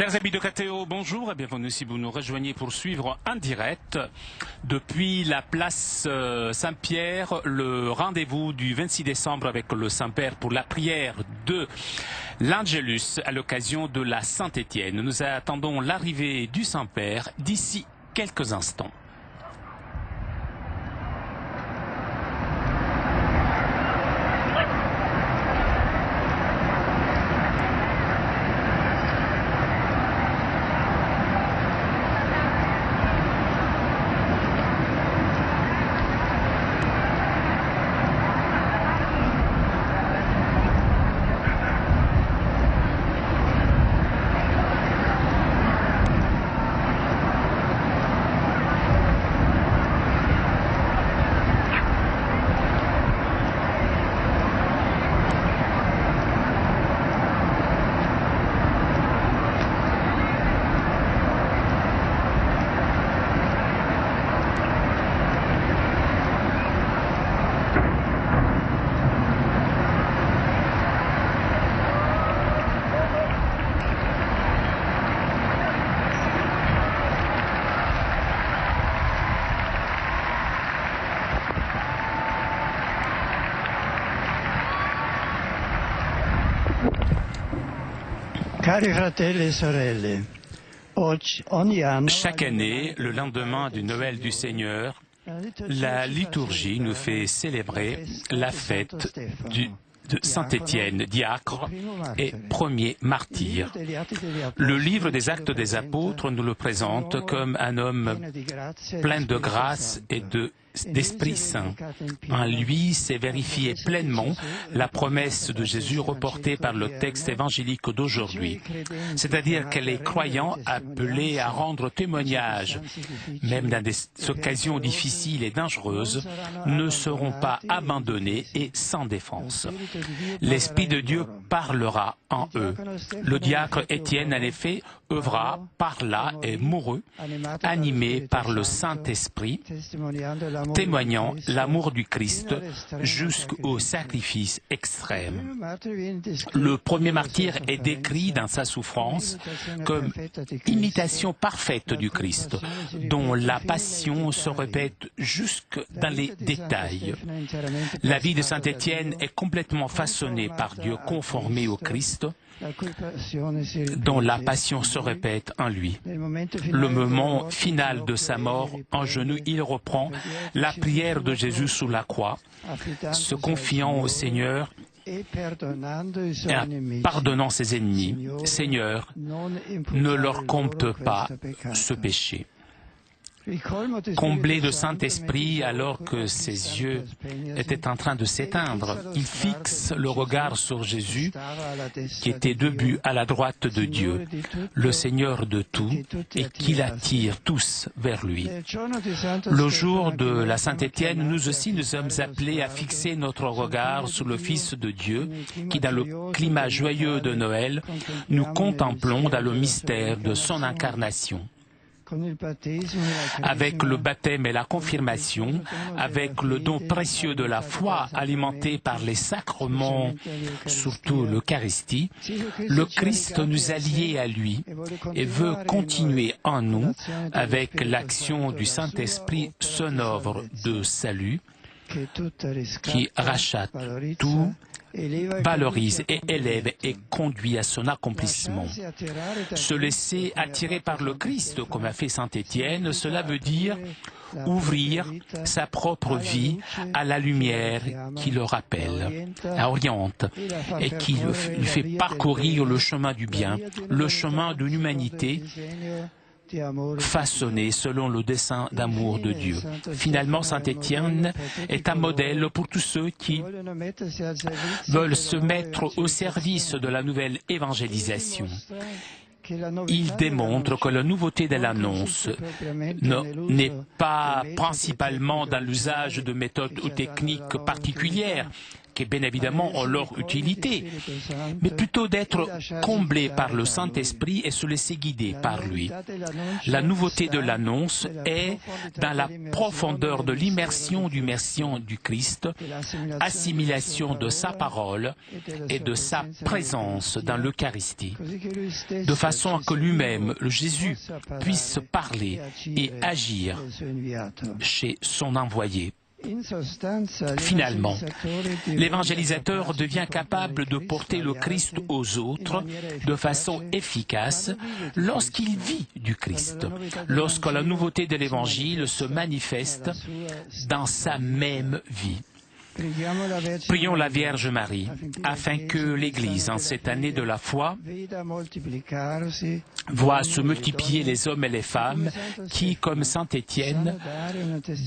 Chers amis de KTO, bonjour et bienvenue si vous nous rejoignez pour suivre en direct depuis la place Saint-Pierre le rendez-vous du 26 décembre avec le Saint-Père pour la prière de l'Angelus à l'occasion de la Saint-Étienne. Nous attendons l'arrivée du Saint-Père d'ici quelques instants. Chaque année, le lendemain du Noël du Seigneur, la liturgie nous fait célébrer la fête de Saint-Étienne, diacre et premier martyr. Le livre des Actes des Apôtres nous le présente comme un homme plein de grâce et d'Esprit Saint. En lui s'est vérifiée pleinement la promesse de Jésus reportée par le texte évangélique d'aujourd'hui, c'est-à-dire que les croyants appelés à rendre témoignage, même dans des occasions difficiles et dangereuses, ne seront pas abandonnés et sans défense. L'Esprit de Dieu parlera en eux. Le diacre Étienne, en effet, œuvra, parla et mourut, animé par le Saint-Esprit, témoignant l'amour du Christ jusqu'au sacrifice extrême. Le premier martyr est décrit dans sa souffrance comme imitation parfaite du Christ, dont la passion se répète jusque dans les détails. La vie de Saint-Étienne est complètement façonnée par Dieu, conformée au Christ, dont la passion se répète en lui. Le moment final de sa mort, en genoux, il reprend la prière de Jésus sous la croix, se confiant au Seigneur et pardonnant ses ennemis. Seigneur, ne leur compte pas ce péché. Comblé de Saint-Esprit, alors que ses yeux étaient en train de s'éteindre, il fixe le regard sur Jésus, qui était debout à la droite de Dieu, le Seigneur de tout, et qui l'attire tous vers lui. Le jour de la Saint-Étienne, nous aussi nous sommes appelés à fixer notre regard sur le Fils de Dieu, qui, dans le climat joyeux de Noël, nous contemplons dans le mystère de son incarnation. Avec le baptême et la confirmation, avec le don précieux de la foi alimenté par les sacrements, surtout l'Eucharistie, le Christ nous a liés à lui et veut continuer en nous avec l'action du Saint-Esprit, son œuvre de salut, qui rachète tout, valorise et élève et conduit à son accomplissement. Se laisser attirer par le Christ, comme a fait Saint-Étienne, cela veut dire ouvrir sa propre vie à la lumière qui le rappelle, oriente, et qui lui fait parcourir le chemin du bien, le chemin de l'humanité, façonné selon le dessein d'amour de Dieu. Finalement, Saint-Étienne est un modèle pour tous ceux qui veulent se mettre au service de la nouvelle évangélisation. Il démontre que la nouveauté de l'annonce n'est pas principalement dans l'usage de méthodes ou techniques particulières qui bien évidemment ont leur utilité, mais plutôt d'être comblés par le Saint-Esprit et se laisser guider par lui. La nouveauté de l'annonce est dans la profondeur de l'immersion du Messie du Christ, assimilation de sa parole et de sa présence dans l'Eucharistie, de façon à que lui-même, le Jésus, puisse parler et agir chez son envoyé. Finalement, l'évangélisateur devient capable de porter le Christ aux autres de façon efficace lorsqu'il vit du Christ, lorsque la nouveauté de l'Évangile se manifeste dans sa même vie. Prions la Vierge Marie, afin que l'Église, en cette année de la foi, voit se multiplier les hommes et les femmes qui, comme saint Étienne,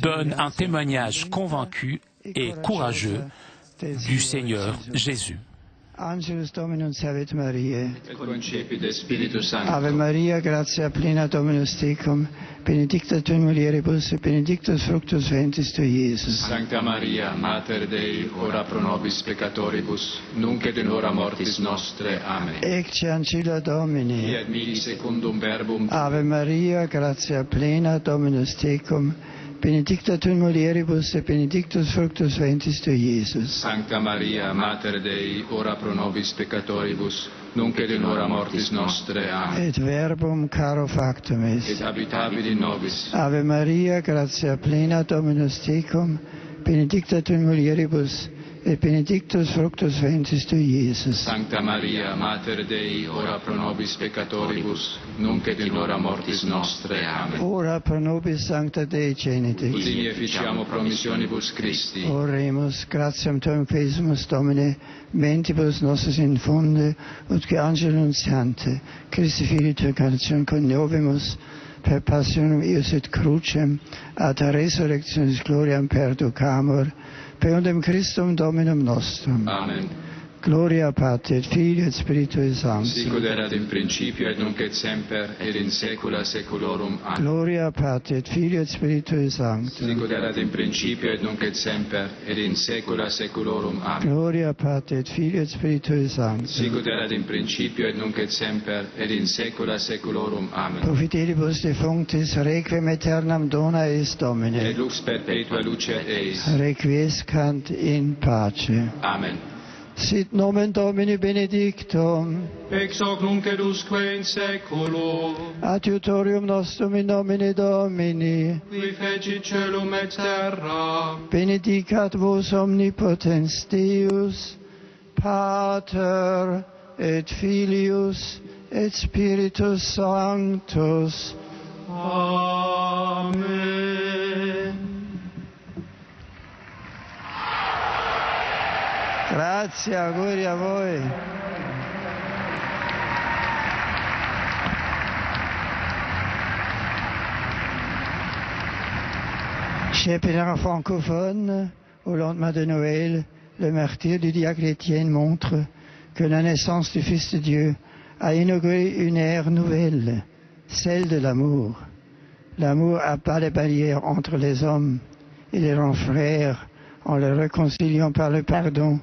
donnent un témoignage convaincu et courageux du Seigneur Jésus. Angelus Dominus Salvet Mariae, et concepit Spiritus Sancto. Ave Maria, gratia plena Dominus tecum, benedicta tu in mulieribus, et benedictus fructus ventris tui, Iesus. Sancta Maria, Mater Dei, ora pro nobis peccatoribus, nunc et in hora mortis nostre. Amen. Ecce ancilla Domini. Fiat mihi secundum verbum. Ave Maria, gratia plena Dominus tecum, benedicta tu in mulieribus, et benedictus fructus ventris tui, Iesus. Sancta Maria, Mater Dei, ora pro nobis peccatoribus, nunc et in hora mortis nostre. Amen. Et verbum caro factum est. Et habitabit in nobis. Ave Maria, gratia plena Dominus tecum, benedicta tu in mulieribus, et benedictus fructus ventris tui, Iesus. Sancta Maria, Mater Dei, ora pro nobis peccatoribus, nunc et in hora mortis nostre. Amen. Ora pro nobis Sancta Dei Genitrix. Udini efficiamo promissionibus Christi. Oremus, gratiam tuam quesumus Domine, mentibus nostris infunde, ut que angelum nuntiante, Christi Filii Tui carnation coniovimus, per passionum eius et crucem, ad resurrectionis gloriam perducamur, per undem Christum Dominum nostrum. Amen. Gloria Patri et Filii et Spiritui Sancti. Sic ut erat in principio et nunc et semper et in saecula saeculorum. Amen. Gloria Patri et Filii et Spiritui Sancti. Sic ut erat in principio et nunc et semper et in saecula saeculorum. Amen. Gloria Patri et Filii et Spiritui Sancti. Sic ut erat in principio et nunc et semper et in saecula saeculorum. Amen. Profitelibus defunctis, requiem aeternam dona eis Domine. Et lux perpetua luce eis. Requiescant in pace. Amen. Sit nomen Domini benedictum. Ex hoc nunc et usque in saeculo. Adiutorium nostrum in nomine Domini. Qui fecit caelum et terra. Benedicat vos omnipotens Deus, Pater et Filius et Spiritus Sanctus. Amen. Grazie, auguri a voi. Chers pèlerins francophones, au lendemain de Noël, le martyre du diacre Étienne montre que la naissance du Fils de Dieu a inauguré une ère nouvelle, celle de l'amour. L'amour abat les barrières entre les hommes et les rend frères en les réconciliant par le pardon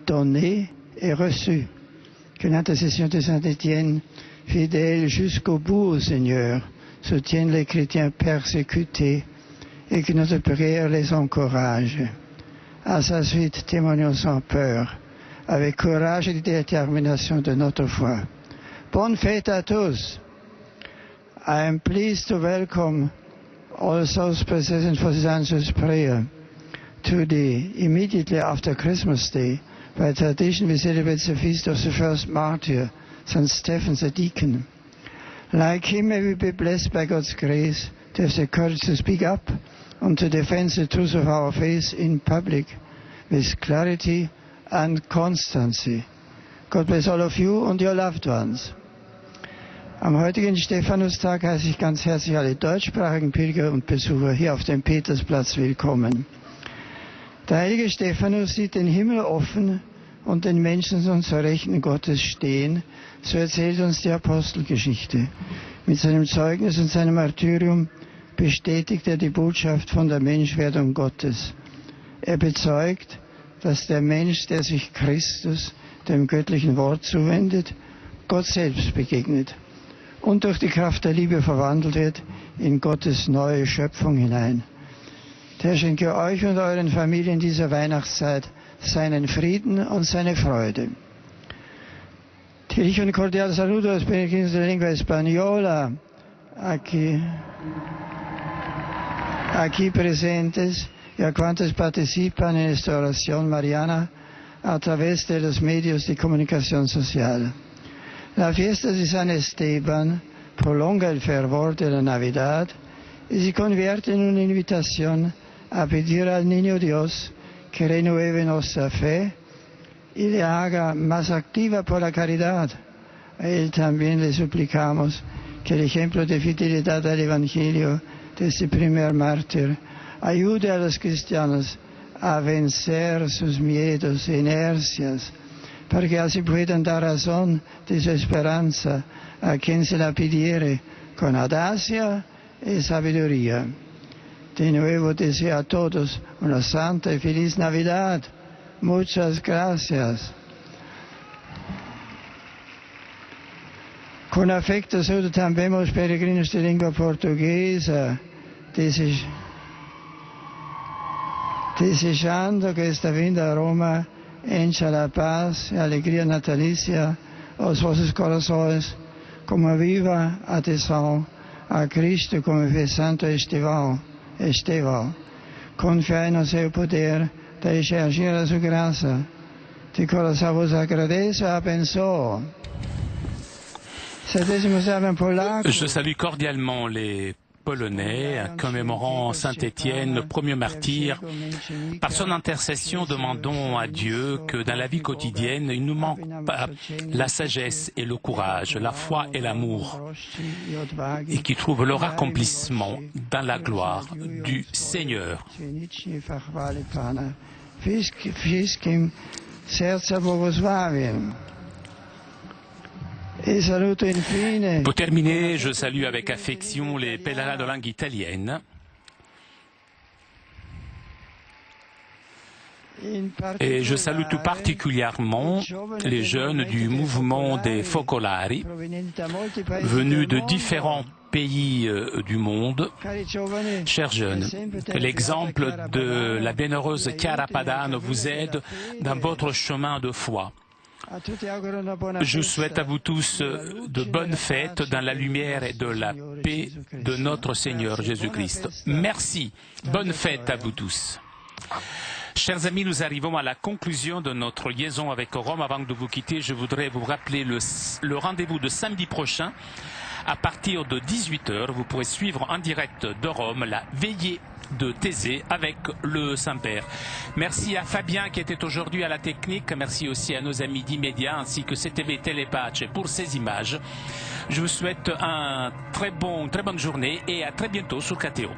donné et reçu. Que l'intercession de Saint Étienne, fidèle jusqu'au bout au Seigneur, soutienne les chrétiens persécutés et que notre prière les encourage. À sa suite, témoignons sans peur, avec courage et détermination de notre foi. Bonne fête à tous. I am pleased to welcome all those present for this answers prayer. Today, immediately after Christmas Day, by tradition we celebrate the feast of the first martyr, St. Stephen the Deacon. Like him, may we be blessed by God's grace to have the courage to speak up and to defend the truth of our faith in public with clarity and constancy. God bless all of you and your loved ones. Am heutigen Stephanustag heiße ich ganz herzlich alle deutschsprachigen Pilger und Besucher hier auf dem Petersplatz willkommen. Der heilige Stephanus sieht den Himmel offen und den Menschen zur Rechten Gottes stehen, so erzählt uns die Apostelgeschichte. Mit seinem Zeugnis und seinem Martyrium bestätigt er die Botschaft von der Menschwerdung Gottes. Er bezeugt, dass der Mensch, der sich Christus, dem göttlichen Wort zuwendet, Gott selbst begegnet und durch die Kraft der Liebe verwandelt wird in Gottes neue Schöpfung hinein. Der schenke euch und euren Familien dieser Weihnachtszeit seinen Frieden und seine Freude. Dirijo un cordial saludo a los peregrinos de lengua española aquí presentes y a cuantos participan en esta oración mariana a través de los medios de comunicación social. La fiesta de San Esteban prolonga el fervor de la Navidad y se convierte en una invitación a pedir al Niño Dios que renueve nuestra fe y le haga más activa por la caridad. A Él también le suplicamos que el ejemplo de fidelidad al Evangelio de este primer mártir ayude a los cristianos a vencer sus miedos e inercias, para que así puedan dar razón de su esperanza a quien se la pidiere con audacia y sabiduría. De nuevo deseo a todos una santa y feliz Navidad. Muchas gracias. Con afecto saludo también a los peregrinos de lengua portuguesa, desejando que esta vinda a Roma encha la paz y alegría natalicia aos vossos corações, como viva atenção a Cristo como fez Santo Estevão. Confiai no seu poder, deixe agir a sua graça. De coração vos agradeço e abençoo. Je salue cordialement les Polonais, commémorant Saint Étienne, premier martyr. Par son intercession, demandons à Dieu que dans la vie quotidienne, il ne nous manque pas la sagesse et le courage, la foi et l'amour, et qui trouvent leur accomplissement dans la gloire du Seigneur. Pour terminer, je salue avec affection les pèlerins de langue italienne. Et je salue tout particulièrement les jeunes du mouvement des Focolari, venus de différents pays du monde. Chers jeunes, que l'exemple de la bienheureuse Chiara Padano vous aide dans votre chemin de foi. Je souhaite à vous tous de bonnes fêtes dans la lumière et de la paix de notre Seigneur Jésus-Christ. Merci. Bonne fête à vous tous. Chers amis, nous arrivons à la conclusion de notre liaison avec Rome. Avant de vous quitter, je voudrais vous rappeler le rendez-vous de samedi prochain. À partir de 18h, vous pourrez suivre en direct de Rome la veillée de Thésée avec le Saint-Père. Merci à Fabien qui était aujourd'hui à la technique. Merci aussi à nos amis d'Immédiat ainsi que CTV Telepace pour ces images. Je vous souhaite une très bonne journée et à très bientôt sur KTO.